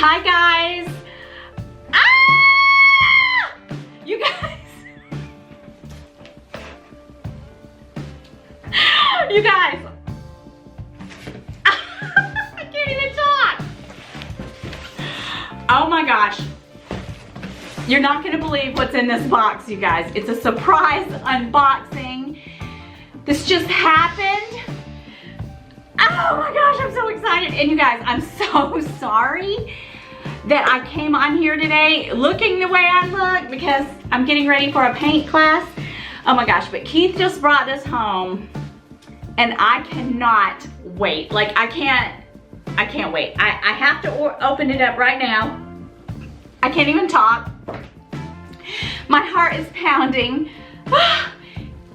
Hi guys. Ah! You guys. You guys. I can't even talk. Oh my gosh. You're not gonna believe what's in this box, you guys. It's a surprise unboxing. This just happened. Oh my gosh, I'm so excited. And you guys, I'm so sorry that I came on here today looking the way I look because I'm getting ready for a paint class. Oh my gosh, but Keith just brought this home and I cannot wait. Like I can't wait. I have to open it up right now. I can't even talk. My heart is pounding.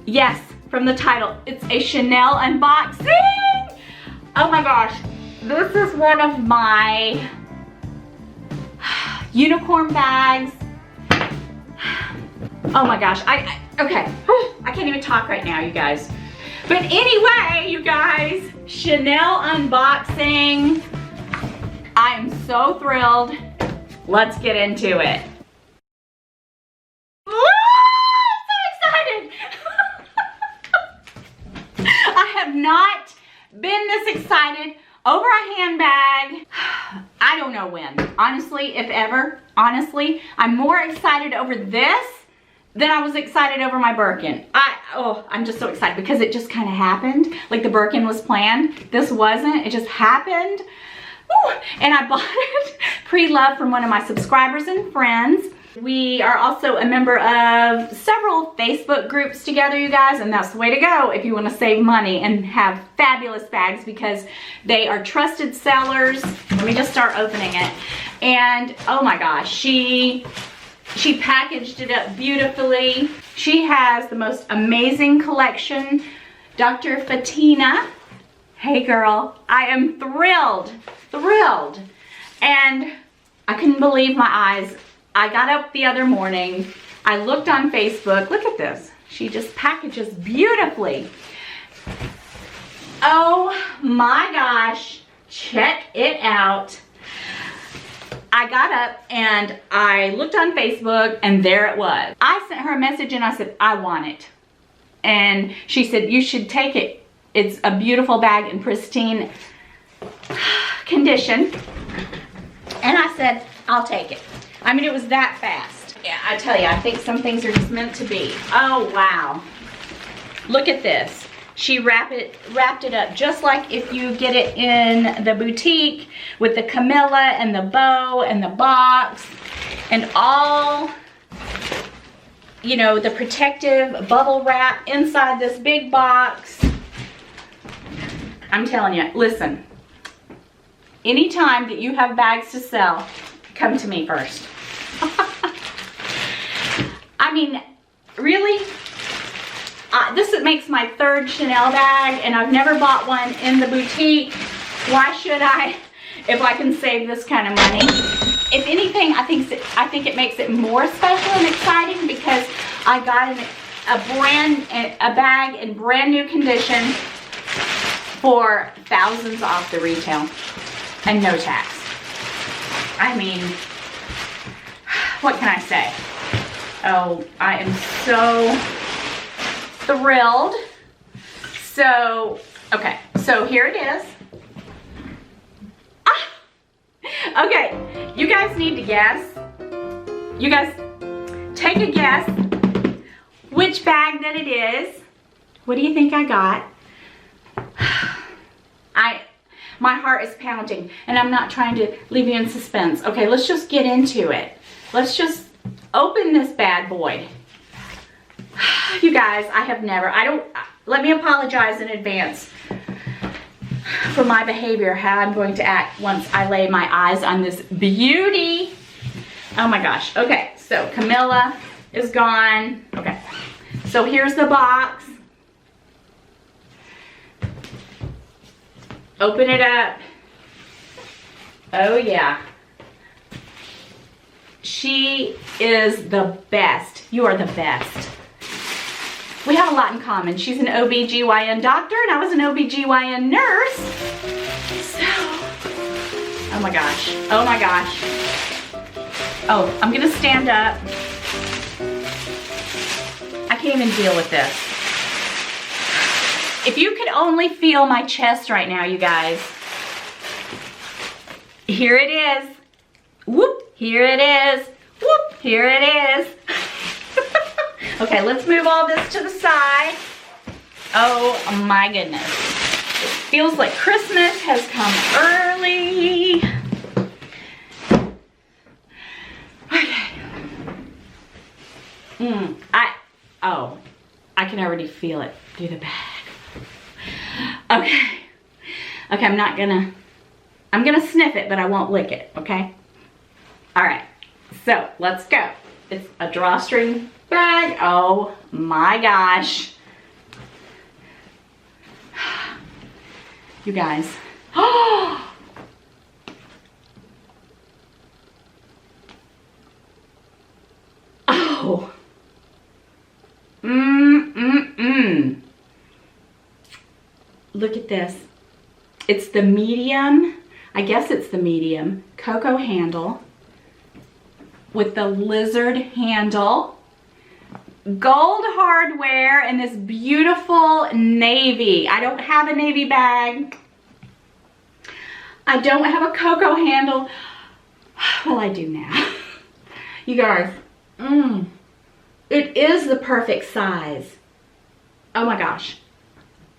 Yes, from the title, it's a Chanel unboxing. Oh my gosh, this is one of my unicorn bags. Oh my gosh, okay, I can't even talk right now, you guys. But anyway, you guys, Chanel unboxing. I am so thrilled. Let's get into it. Woo! I'm so excited. I have not been this excited over a handbag. I don't know when, honestly, if ever. Honestly, I'm more excited over this than I was excited over my Birkin. I'm just so excited because it just kind of happened. Like the Birkin was planned. This wasn't, it just happened. Woo! And I bought it pre-loved from one of my subscribers and friends. We are also a member of several Facebook groups together, you guys, and that's the way to go if you want to save money and have fabulous bags because they are trusted sellers. Let me just start opening it. And oh my gosh, she packaged it up beautifully. She has the most amazing collection. Dr. Fatina. Hey girl, I am thrilled. And I couldn't believe my eyes. I got up the other morning, I looked on Facebook, look at this. She just packages beautifully. Oh my gosh, check it out. I got up and I looked on Facebook and there it was. I sent her a message and I said, I want it. And she said, you should take it. It's a beautiful bag in pristine condition. And I said, I'll take it. I mean, it was that fast. Yeah, I tell you, I think some things are just meant to be. Oh, wow. Look at this. She wrapped it up just like if you get it in the boutique with the Camilla and the bow and the box and all, you know, the protective bubble wrap inside this big box. I'm telling you, listen, anytime that you have bags to sell, come to me first. I mean, really? This makes my third Chanel bag, and I've never bought one in the boutique. Why should I, if I can save this kind of money? If anything, I think it makes it more special and exciting because I got a bag in brand new condition for thousands off the retail and no tax. I mean, what can I say? Oh, I am so thrilled. So, okay, so here it is. Okay, you guys need to guess. You guys take a guess which bag that it is. What do you think I got? My heart is pounding and I'm not trying to leave you in suspense. Okay, let's just get into it. Let's just open this bad boy. You guys, let me apologize in advance for my behavior, how I'm going to act once I lay my eyes on this beauty. Oh my gosh. Okay, so Camilla is gone. Okay, so here's the box. Open it up. Oh yeah. She is the best. You are the best. We have a lot in common. She's an OBGYN doctor and I was an OBGYN nurse. So, oh my gosh. Oh my gosh. Oh, I'm gonna stand up. I can't even deal with this. If you could only feel my chest right now, you guys. Here it is. Whoop, here it is. Whoop, here it is. Okay, let's move all this to the side. Oh my goodness. It feels like Christmas has come early. Okay. I can already feel it through the bag. Okay. Okay, I'm gonna sniff it, but I won't lick it, okay? All right, so let's go. It's a drawstring bag. Oh my gosh. You guys. Oh. Look at this. It's the medium, I guess it's the medium, cocoa handle with the lizard handle. Gold hardware and this beautiful navy. I don't have a navy bag. I don't have a cocoa handle. Well, I do now. You guys, it is the perfect size. Oh my gosh.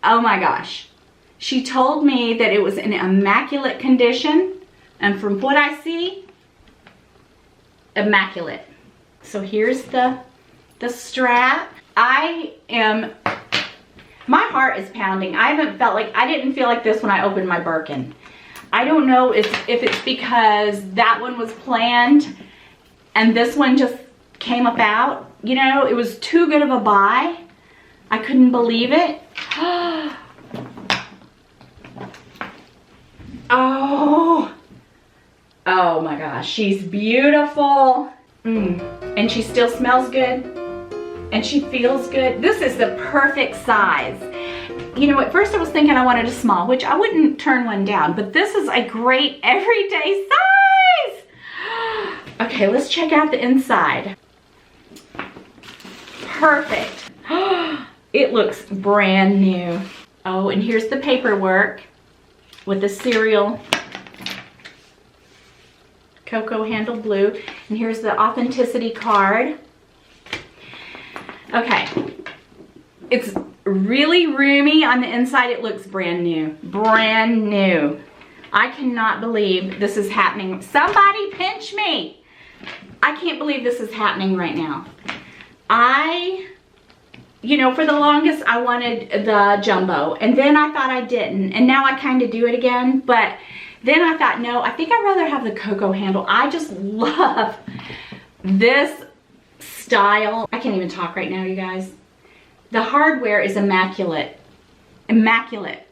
Oh my gosh. She told me that it was in immaculate condition, and from what I see, immaculate. So here's the strap. My heart is pounding. I didn't feel like this when I opened my Birkin. I don't know if it's because that one was planned and this one just came about. You know, it was too good of a buy. I couldn't believe it. Oh my gosh, she's beautiful. And she still smells good. And she feels good. This is the perfect size. You know, at first I was thinking I wanted a small, which I wouldn't turn one down, but this is a great everyday size. Okay, let's check out the inside. Perfect. It looks brand new. Oh, and here's the paperwork with the serial cocoa handle blue. And here's the authenticity card. Okay, it's really roomy on the inside. It looks brand new, brand new. I cannot believe this is happening. Somebody pinch me. I can't believe this is happening right now. You know, for the longest I wanted the jumbo, and then I thought I didn't, and now I kind of do it again, but then I thought, no, I think I'd rather have the cocoa handle. I just love this style. I can't even talk right now, you guys. The hardware is immaculate. Immaculate.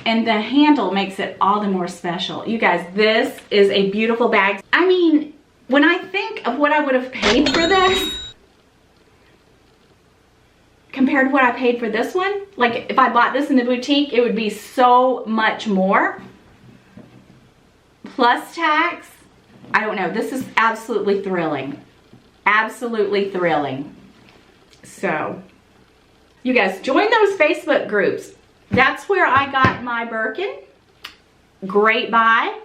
And the handle makes it all the more special. You guys, this is a beautiful bag. I mean, when I think of what I would have paid for this, compared to what I paid for this one, like if I bought this in the boutique, it would be so much more. Plus tax. I don't know. This is absolutely thrilling. Absolutely thrilling. So, you guys, join those Facebook groups. That's where I got my Birkin. Great buy.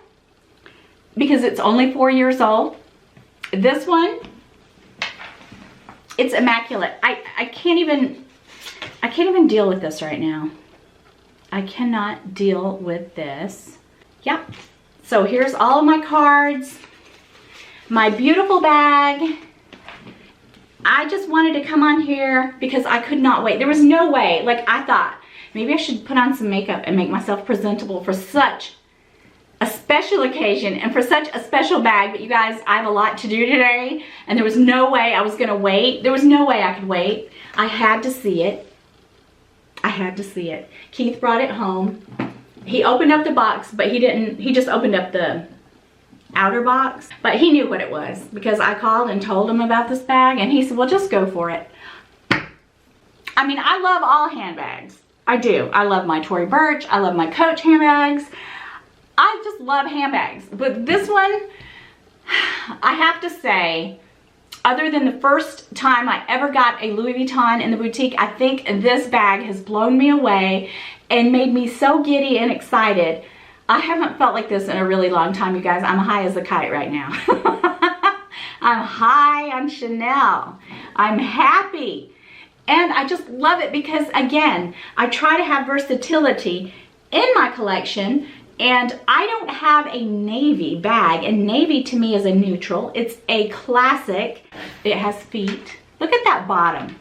Because it's only 4 years old. This one, it's immaculate. I can't even deal with this right now. I cannot deal with this. Yep. So here's all of my cards. My beautiful bag. I just wanted to come on here because I could not wait. There was no way. Like, I thought maybe I should put on some makeup and make myself presentable for such a special occasion and for such a special bag. But you guys, I have a lot to do today, and there was no way I was gonna wait. There was no way I could wait. I had to see it. I had to see it. Keith brought it home. He opened up the box, but he just opened up the outer box, but he knew what it was because I called and told him about this bag, and he said, well, just go for it. I mean, I love all handbags. I do. I love my Tory Burch. I love my Coach handbags. I just love handbags. But this one, I have to say, other than the first time I ever got a Louis Vuitton in the boutique, I think this bag has blown me away and made me so giddy and excited. I haven't felt like this in a really long time, you guys. I'm high as a kite right now. I'm high on Chanel. I'm happy. And I just love it because, again, I try to have versatility in my collection, and I don't have a navy bag, and navy to me is a neutral. It's a classic. It has feet. Look at that bottom.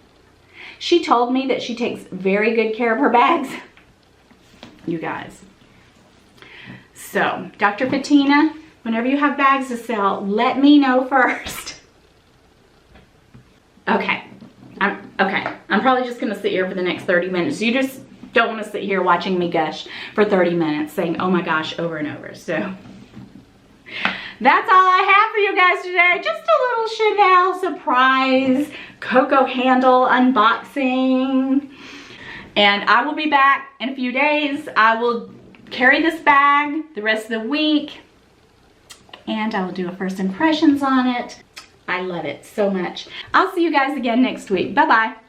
She told me that she takes very good care of her bags, you guys. So, Dr. Patina, whenever you have bags to sell, let me know first. Okay. I'm probably just gonna sit here for the next 30 minutes. You just don't want to sit here watching me gush for 30 minutes saying, oh my gosh, over and over. So that's all I have for you guys today. Just a little Chanel surprise cocoa handle unboxing. And I will be back in a few days. I will carry this bag the rest of the week, and I will do a first impressions on it. I love it so much. I'll see you guys again next week. Bye-bye.